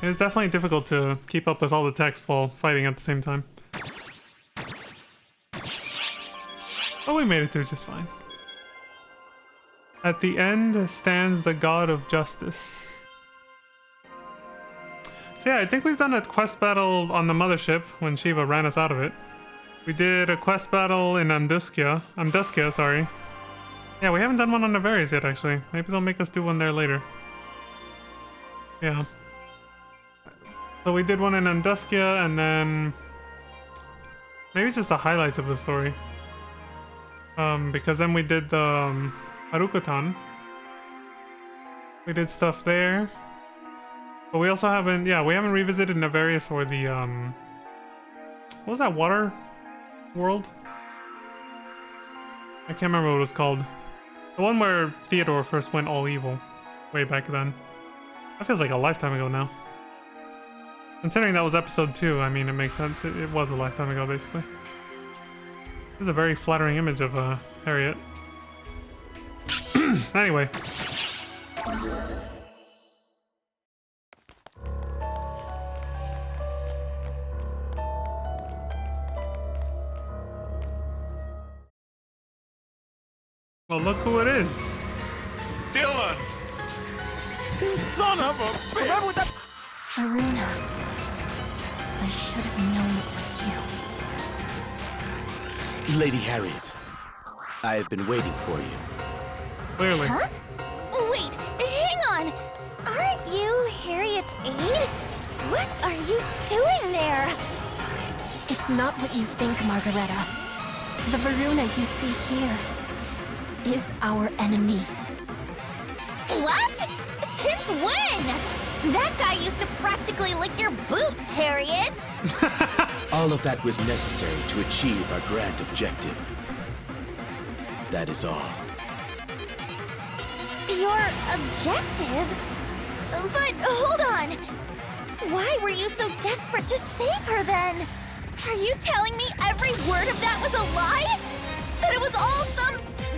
It's definitely difficult to keep up with all the text while fighting at the same time. Oh, we made it through just fine. At the end stands the god of justice. So yeah, I think we've done a quest battle on the mothership when Shiva ran us out of it. We did a quest battle in Amduskia, sorry. Yeah, we haven't done one on the Varys yet, actually. Maybe they'll make us do one there later. Yeah. So we did one in Amduskia, and then... maybe just the highlights of the story. Because then we did the Harukotan. We did stuff there. But we also haven't, yeah, we haven't revisited Navarius or the, what was that, water world? I can't remember what it was called. The one where Theodore first went all evil, way back then. That feels like a lifetime ago now. Considering that was episode 2, I mean, it makes sense. It was a lifetime ago, basically. This is a very flattering image of Harriet. Anyway. Well, look who it is. Dylan! Son of a bitch! Varuna. I should have known it was you. Lady Harriet, I have been waiting for you. Clearly. Huh? Wait, hang on! Aren't you Harriet's aide? What are you doing there? It's not what you think, Margareta. The Varuna you see here is our enemy. What? What? Since when? That guy used to practically lick your boots, Harriet! All of that was necessary to achieve our grand objective. That is all. Your objective? But hold on! Why were you so desperate to save her then? Are you telling me every word of that was a lie? That it was all some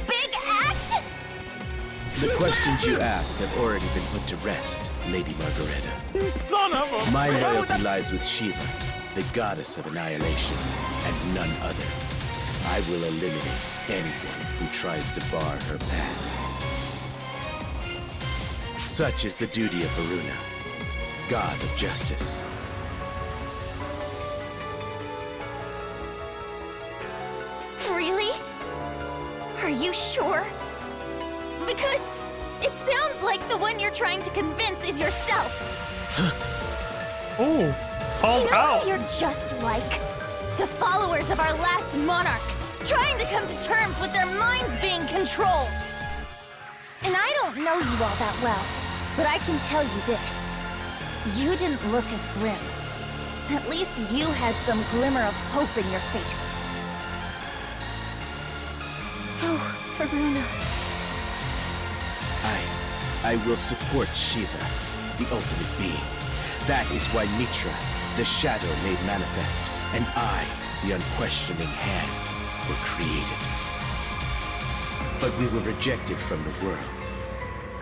big act? The questions you ask have already been put to rest, Lady Margareta. You son of a... My loyalty lies with Shiva, the goddess of annihilation, and none other. I will eliminate anyone who tries to bar her path. Such is the duty of Varuna, god of justice. Really? Are you sure? Because it sounds like the one you're trying to convince is yourself. Oh, called You know out. what you're just like? The followers of our last monarch, trying to come to terms with their minds being controlled. And I don't know you all that well, but I can tell you this. You didn't look as grim. At least you had some glimmer of hope in your face. Oh, Varuna. I will support Shiva, the ultimate being. That is why Mitra, the shadow made manifest, and I, the unquestioning hand, were created. But we were rejected from the world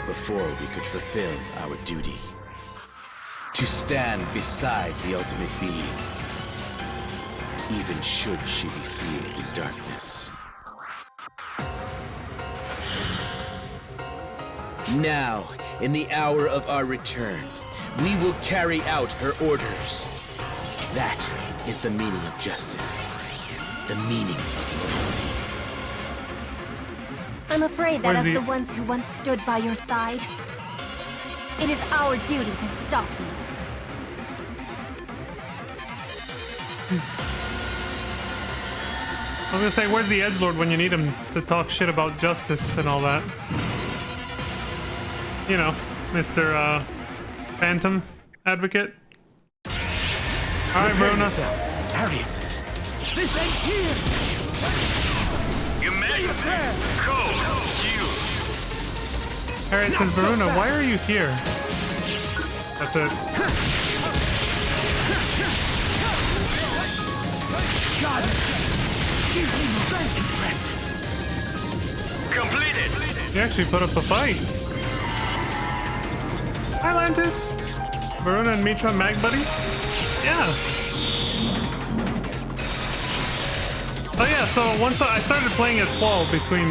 before we could fulfill our duty. To stand beside the ultimate being, even should she be sealed in darkness. Now, in the hour of our return, we will carry out her orders. That is the meaning of justice. The meaning of loyalty. I'm afraid that Where's as the- the ones who once stood by your side, it is our duty to stop you. I was gonna say, where's the edgelord when you need him to talk shit about justice and all that? You know, Mr. Phantom Advocate. Alright, Verona. Harriet, this ends here! You missed it. Cool. You. Harriet says, Verona, why are you here? That's it. God, impressive. Completed. You actually put up a fight. Hi, Lantis. Varuna and Mitra mag buddies? Yeah. Oh yeah, so once I started playing at 12 between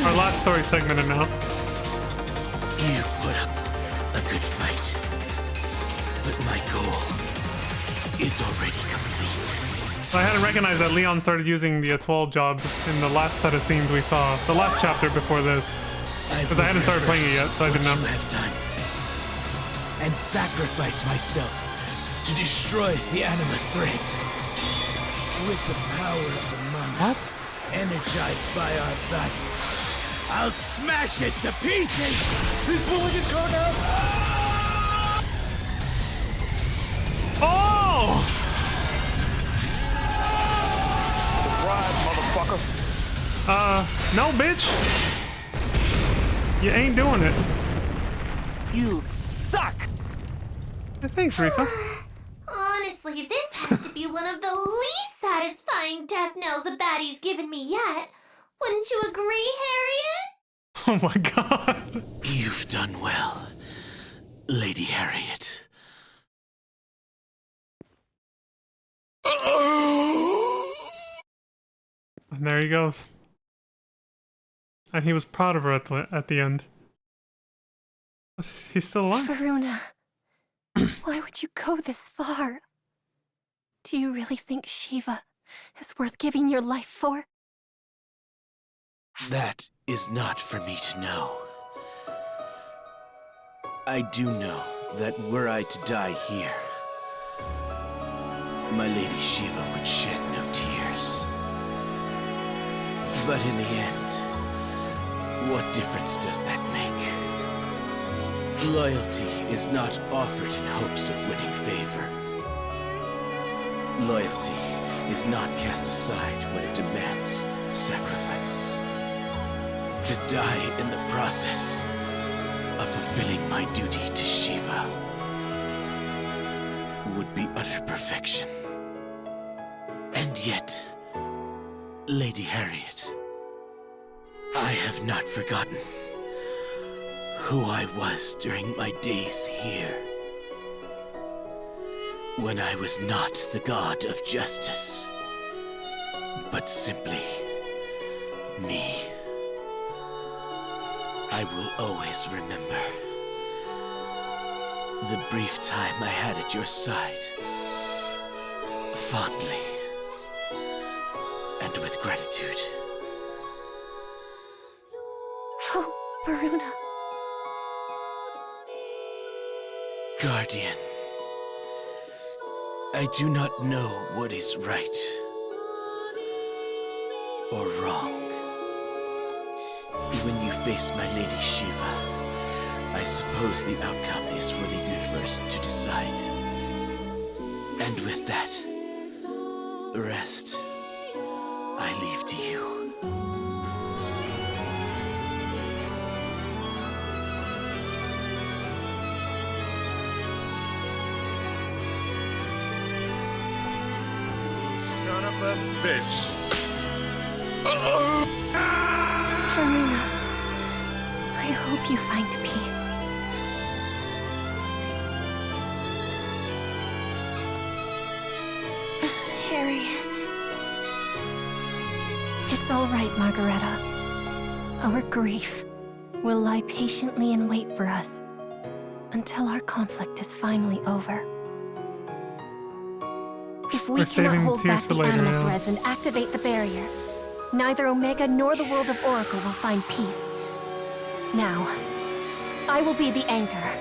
our last story segment and now. You put up a good fight. But my goal is already complete. I hadn't recognized that Leon started using the A12 job in the last set of scenes we saw, the last chapter before this. Because I hadn't started playing it yet, so I didn't know. Have done. And sacrifice myself to destroy the anima thread. With the power of the mind, What? energized by our battle, I'll smash it to pieces! He's pulling his car now! Oh! Surprise, motherfucker. No, bitch. You ain't doing it. You suck! Yeah, thanks, Risa. Honestly, this has to be one of the least satisfying death knells a baddie's given me yet. Wouldn't you agree, Harriet? Oh my god. You've done well, Lady Harriet. And there he goes. And he was proud of her at the end. He's still alive. Varuna, why would you go this far? Do you really think Shiva is worth giving your life for? That is not for me to know. I do know that were I to die here, my Lady Shiva would shed no tears. But in the end, what difference does that make? Loyalty is not offered in hopes of winning favor. Loyalty is not cast aside when it demands sacrifice. To die in the process of fulfilling my duty to Shiva would be utter perfection. And yet, Lady Harriet, I have not forgotten who I was during my days here. When I was not the god of justice, but simply me. I will always remember the brief time I had at your side, fondly and with gratitude. Oh, Varuna. Guardian, I do not know what is right or wrong. When you face my Lady Shiva, I suppose the outcome is for the universe to decide. And with that, the rest I leave to you. Son of a bitch. Varuna, I hope you find peace. Harriet. It's all right, Margareta. Our grief will lie patiently in wait for us until our conflict is finally over. If we We're cannot saving hold tears back for the later, anima yeah. threads and activate the barrier, neither Omega nor the world of Oracle will find peace. Now, I will be the anchor.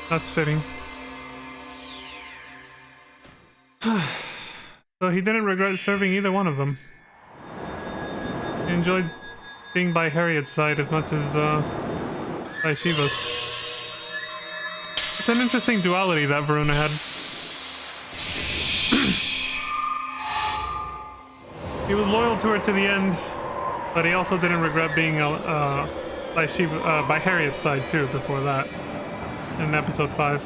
That's fitting. So he didn't regret serving either one of them. He enjoyed being by Harriet's side as much as by Shiva's. It's an interesting duality that Varuna had. He was loyal to her to the end, but he also didn't regret being by Shiva, by Harriet's side too. Before that, in episode 5,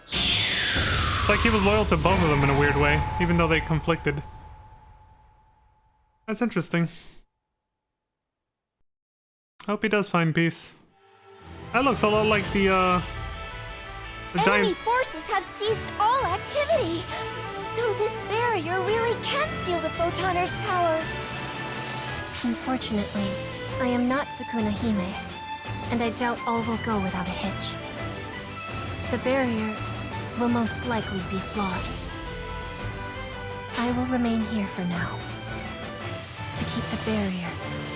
it's like he was loyal to both of them in a weird way, even though they conflicted. That's interesting. Hope he does find peace. That looks a lot like the Enemy giant. forces have ceased all activity. So this barrier really can seal the Photoner's power. Unfortunately, I am not Sukuna Hime, and I doubt all will go without a hitch. The barrier will most likely be flawed. I will remain here for now, to keep the barrier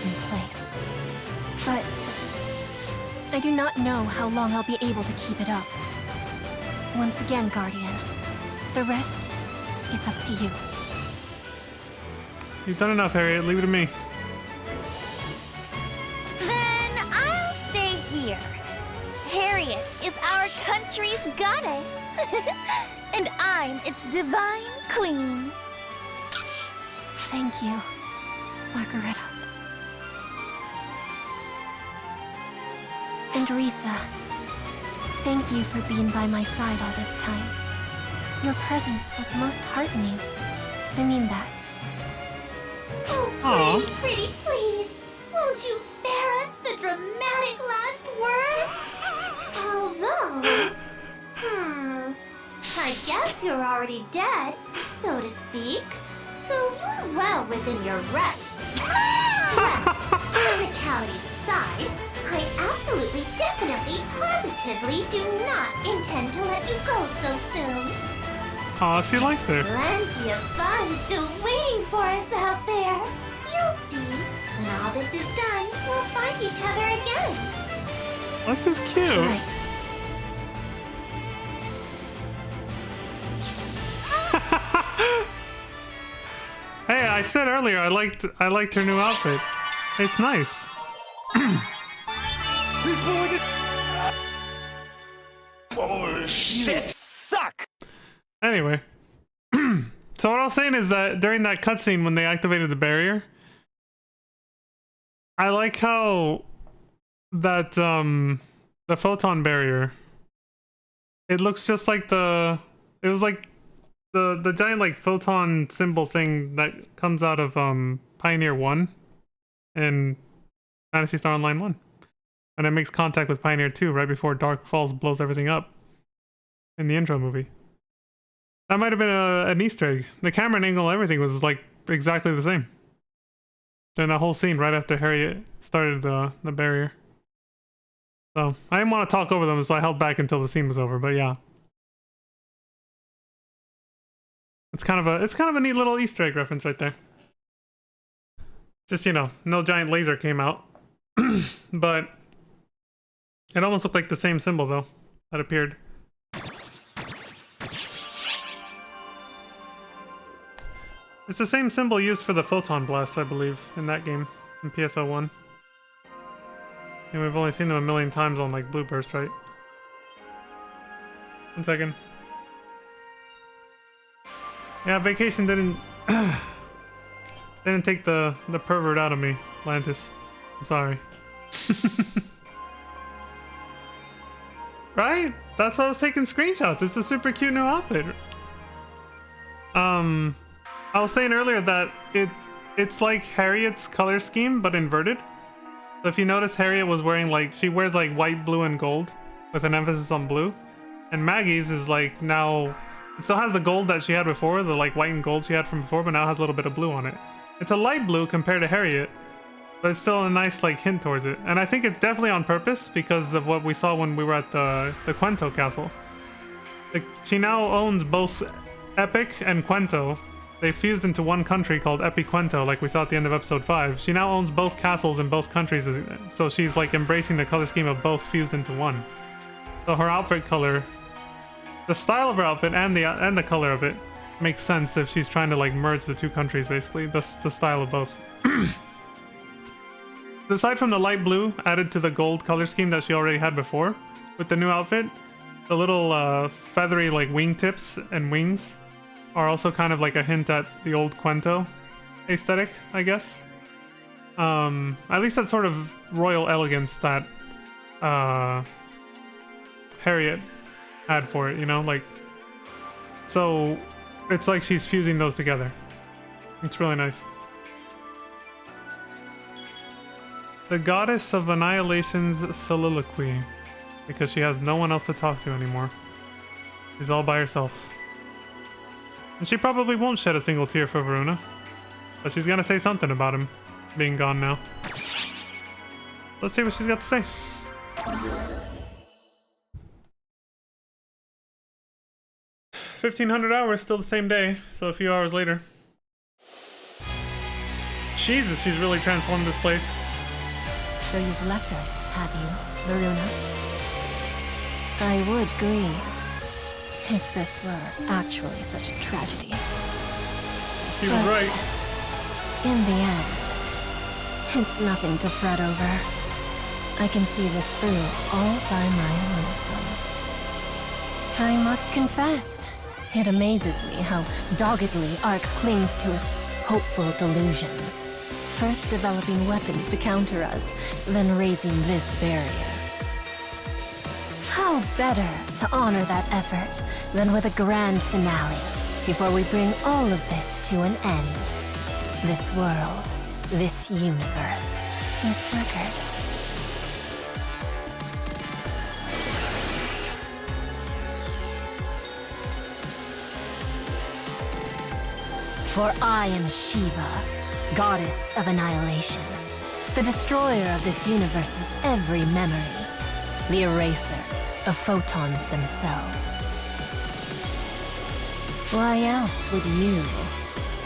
in place. But I do not know how long I'll be able to keep it up. Once again, Guardian, the rest is up to you. You've done enough, Harriet. Leave it to me. Then I'll stay here. Harriet is our country's goddess. And I'm its divine queen. Thank you, Margareta. And Risa, thank you for being by my side all this time. Your presence was most heartening. I mean that. Oh, Aw. pretty, please. Won't you spare us the dramatic last words? Although, I guess you're already dead, so to speak. So you're well within your rights. Well, technicalities aside, I absolutely, definitely, positively do not intend to let you go so soon. Aw, she likes her. Plenty of fun still waiting for us out there. You'll see. When all this is done, we'll find each other again. This is cute. Right. Hey, I said earlier I liked her new outfit. It's nice. Oh, shit! Suck! Anyway. So what I was saying is that during that cutscene when they activated the barrier, I like how that the photon barrier, it looks just like it was like the giant like photon symbol thing that comes out of Pioneer 1 and Phantasy Star Online 1. And it makes contact with Pioneer 2 right before Dark Falls blows everything up in the intro movie. That might have been an Easter egg. The camera angle, everything was like exactly the same. In that whole scene right after Harriet started the barrier. So I didn't want to talk over them, so I held back until the scene was over. But yeah, it's kind of a neat little Easter egg reference right there. Just, you know, no giant laser came out, but it almost looked like the same symbol though that appeared. It's the same symbol used for the photon blast, I believe, in that game, in PSO 1. And we've only seen them a million times on, like, Blue Burst, right? 1 second. Yeah, Vacation didn't... didn't take the pervert out of me, Lantis. I'm sorry. Right? That's why I was taking screenshots. It's a super cute new outfit. I was saying earlier that it's like Harriet's color scheme, but inverted. So if you notice, Harriet was wearing like, she wears like white, blue, and gold with an emphasis on blue. And Maggie's is like now, it still has the gold that she had before, the like white and gold she had from before, but now has a little bit of blue on it. It's a light blue compared to Harriet, but it's still a nice like hint towards it. And I think it's definitely on purpose because of what we saw when we were at the Cuento castle. Like, she now owns both Epic and Cuento. They fused into one country called Epicuento, like we saw at the end of episode 5. She now owns both castles in both countries, so she's like embracing the color scheme of both fused into one. So her outfit color, the style of her outfit and the color of it makes sense if she's trying to like merge the two countries, basically. The style of both. Aside from the light blue added to the gold color scheme that she already had before, with the new outfit, the little feathery like wingtips and wings are also kind of like a hint at the old Cuento aesthetic, I guess. At least that sort of royal elegance that Harriet had for it, you know? Like, so it's like she's fusing those together. It's really nice. The Goddess of Annihilation's soliloquy, because she has no one else to talk to anymore. She's all by herself. And she probably won't shed a single tear for Varuna, but she's gonna say something about him being gone now. Let's see what she's got to say. $1,500 still the same day, so a few hours later. Jesus, she's really transformed this place. So you've left us, have you, Varuna? I would grieve if this were actually such a tragedy. She was right. In the end, it's nothing to fret over. I can see this through all by my lonesome. I must confess, it amazes me how doggedly Arx clings to its hopeful delusions. First developing weapons to counter us, then raising this barrier. How better to honor that effort than with a grand finale before we bring all of this to an end. This world, this universe, this record. For I am Shiva, Goddess of Annihilation, the destroyer of this universe's every memory, the eraser of photons themselves. Why else would you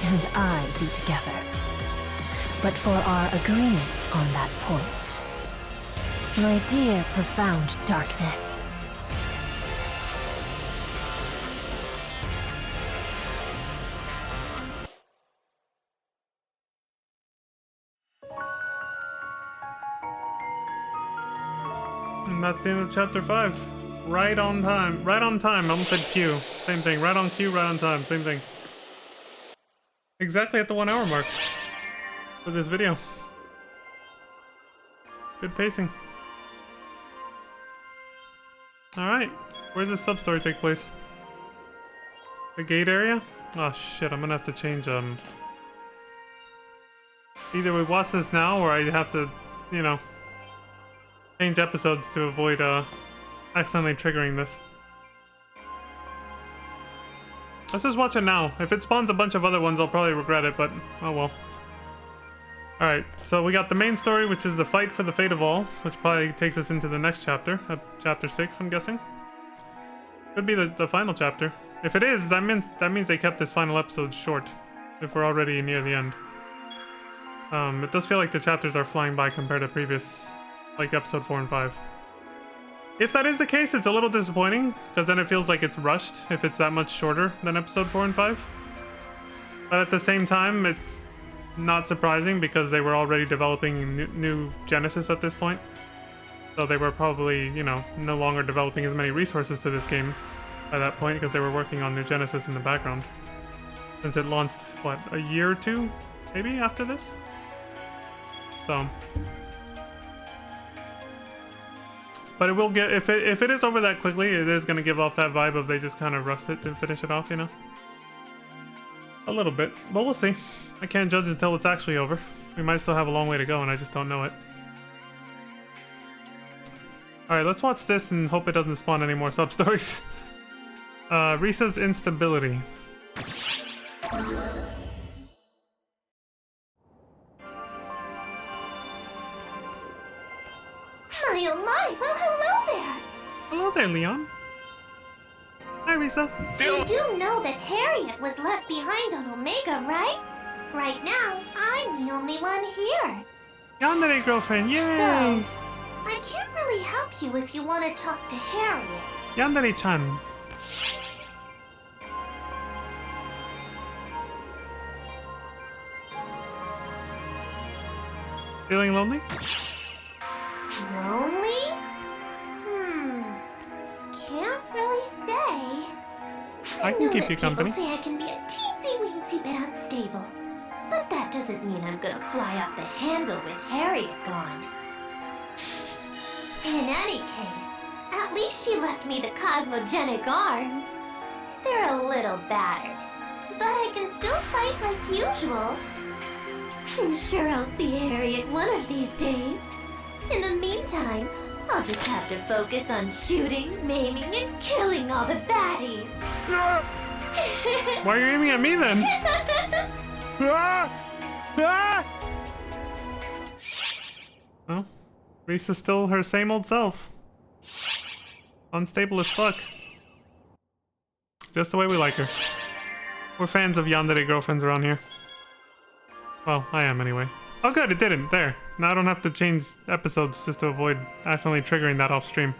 and I be together, but for our agreement on that point? My dear profound darkness. And that's the end of chapter 5. Right on time. Right on time. I almost said Q. Same thing. Right on cue, right on time. Same thing. Exactly at the 1 hour mark for this video. Good pacing. Alright. Where's this sub-story take place? The gate area? Oh shit, I'm gonna have to change, either we watch this now, or I have to, you know, change episodes to avoid, accidentally triggering this. Let's just watch it now. If it spawns a bunch of other ones, I'll probably regret it, but oh well. Alright, so we got the main story, which is the fight for the fate of all, which probably takes us into the next chapter, chapter 6, I'm guessing. Could be the final chapter. If it is, that means they kept this final episode short, if we're already near the end. It does feel like the chapters are flying by compared to previous, like episode 4 and 5. If that is the case, it's a little disappointing, because then it feels like it's rushed if it's that much shorter than episode 4 and 5. But at the same time, it's not surprising because they were already developing new Genesis at this point. So they were probably, you know, no longer developing as many resources to this game by that point because they were working on New Genesis in the background. Since it launched, what, a year or two, maybe, after this? So... But it will get, if it is over that quickly, it is going to give off that vibe of they just kind of rushed it to finish it off, you know? A little bit, but we'll see. I can't judge until it's actually over. We might still have a long way to go and I just don't know it. Alright, let's watch this and hope it doesn't spawn any more sub-stories. Risa's instability. My oh my, well hello there! Hello there, Leon. Hi, Risa. You do know that Harriet was left behind on Omega, right? Right now, I'm the only one here. Yandere girlfriend, yay! So, I can't really help you if you want to talk to Harriet. Yandere-chan. Feeling lonely? Lonely? Can't really say. I can keep you company. People say I can be a teensy-weensy bit unstable. But that doesn't mean I'm gonna fly off the handle with Harriet gone. In any case, at least she left me the cosmogenic arms. They're a little battered, but I can still fight like usual. I'm sure I'll see Harriet one of these days. In the meantime, I'll just have to focus on shooting, maiming, and killing all the baddies. Why are you aiming at me then? Well, Risa's still her same old self. Unstable as fuck. Just the way we like her. We're fans of yandere girlfriends around here. Well, I am anyway. Oh good, it didn't. There. Now I don't have to change episodes just to avoid accidentally triggering that off stream.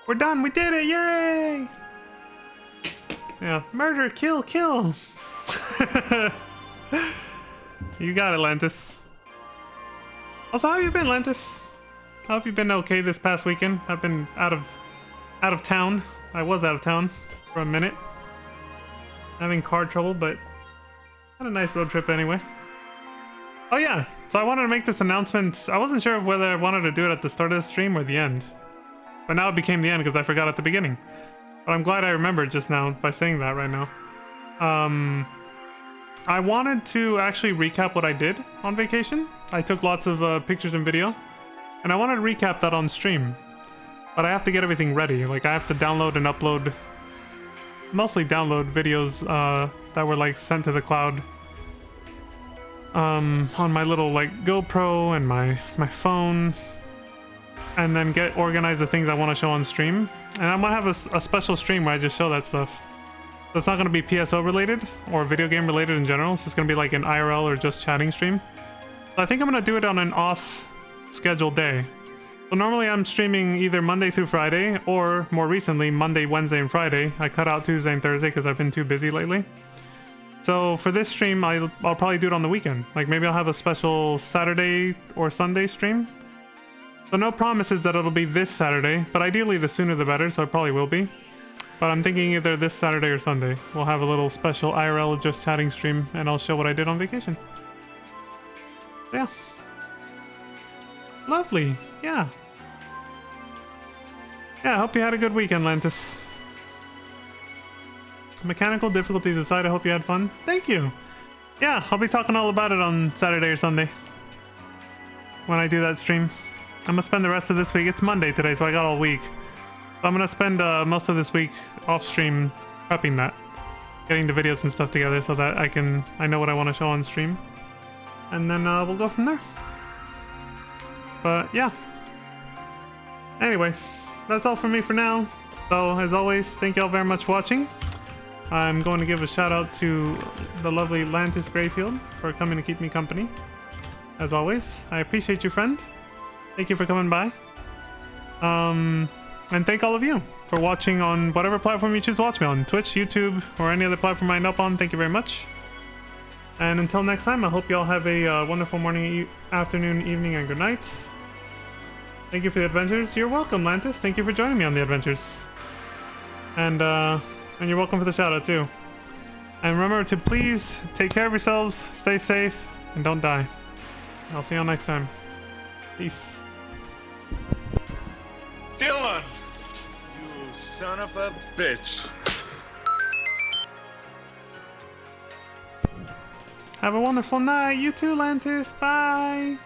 We're done! We did it! Yay! Yeah. Murder! Kill! Kill! You got it, Lantis. Also, how have you been, Lantis? How have you been okay this past weekend? I've been out of town. I was out of town for a minute. Having car trouble, but had a nice road trip anyway. Oh yeah, so I wanted to make this announcement. I wasn't sure whether I wanted to do it at the start of the stream or the end. But now it became the end because I forgot at the beginning. But I'm glad I remembered just now by saying that right now. I wanted to actually recap what I did on vacation. I took lots of pictures and video. And I wanted to recap that on stream. But I have to get everything ready. Like I have to download and upload... Mostly download videos that were like sent to the cloud. On my little like GoPro and my phone, and then organize the things I want to show on stream. And I'm gonna have a special stream where I just show that stuff. So it's not gonna be PSO related or video game related in general. It's just gonna be like an IRL or just chatting stream. So I think I'm gonna do it on an off scheduled day. So normally I'm streaming either Monday through Friday, or more recently Monday, Wednesday, and Friday. I cut out Tuesday and Thursday because I've been too busy lately. So for this stream, I'll probably do it on the weekend. Like maybe I'll have a special Saturday or Sunday stream. So no promises that it'll be this Saturday, but ideally the sooner the better, so it probably will be. But I'm thinking either this Saturday or Sunday. We'll have a little special IRL just chatting stream, and I'll show what I did on vacation. Yeah. Lovely. Yeah. Yeah, I hope you had a good weekend, Lantis. Mechanical difficulties aside, I hope you had fun. Thank you. Yeah, I'll be talking all about it on Saturday or Sunday when I do that stream. I'm gonna spend the rest of this week. It's Monday today, so I got all week. So I'm gonna spend most of this week off stream prepping that, getting the videos and stuff together so that I know what I want to show on stream, and then we'll go from there. But yeah. Anyway, that's all for me for now. So as always, thank you all very much for watching. I'm going to give a shout out to the lovely Lantis Greyfield for coming to keep me company. As always, I appreciate you, friend. Thank you for coming by. And thank all of you for watching on whatever platform you choose to watch me on. Twitch, YouTube, or any other platform I end up on. Thank you very much. And until next time, I hope you all have a wonderful morning, afternoon, evening, and good night. Thank you for the adventures. You're welcome, Lantis. Thank you for joining me on the adventures. And you're welcome for the shout out too. And remember to please take care of yourselves, stay safe, and don't die. I'll see you all next time. Peace. Dylan! You son of a bitch. Have a wonderful night. You too, Lantis. Bye.